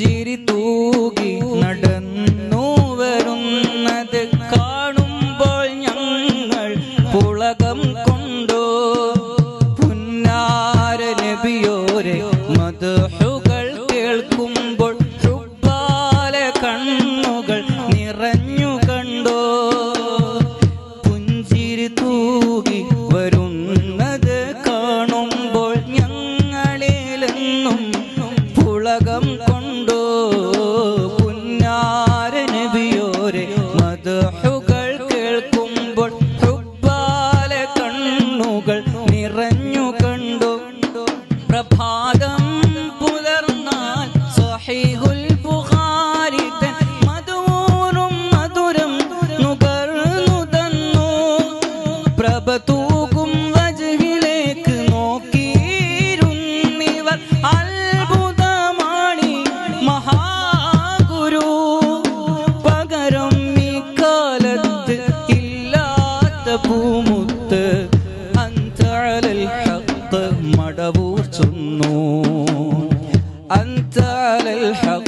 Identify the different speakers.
Speaker 1: പുഞ്ചിരി തൂകി നടന്നു വരുന്നത് കാണുമ്പോൾ ഞങ്ങൾ പുളകം കൊണ്ടോ. പുന്നാര നബിയോരെ മദ്ഹുകൾ കേൾക്കുമ്പോൾ ഹുബ്ബാല കണ്ണുകൾ നിറഞ്ഞു കണ്ടോ. പുഞ്ചിരി തൂകി വരുന്നത് കാണുമ്പോൾ ഞങ്ങളിലെന്നും പുളകം കൊണ്ടോ. പുന്നാര നബിയോരെ മദ്ഹുകൾ കേൾക്കുമ്പോൾ ഹുബ്ബാല കണ്ണുകൾ നിറഞ്ഞു കണ്ടോ. പ്രഭാതം പുലർന്നാൽ സ്വഹീഹുൽ ബുഖാരി തൻ മധുരം മധുരം നുകർന്നു തന്നു. പ്രഭ തൂകും വജ്ഹിലേക്ക് നോക്കിയിരുന്നിവർ അത്ഭുതമാണി മഹാഗുരു. പകരം ഈ കാലത്ത് ഇല്ലാത്ത പൂമുത്ത് അൻത അലൽ ഹഖ് മടവൂർ ചൊന്നു. അൻത അലൽ ഹഖ്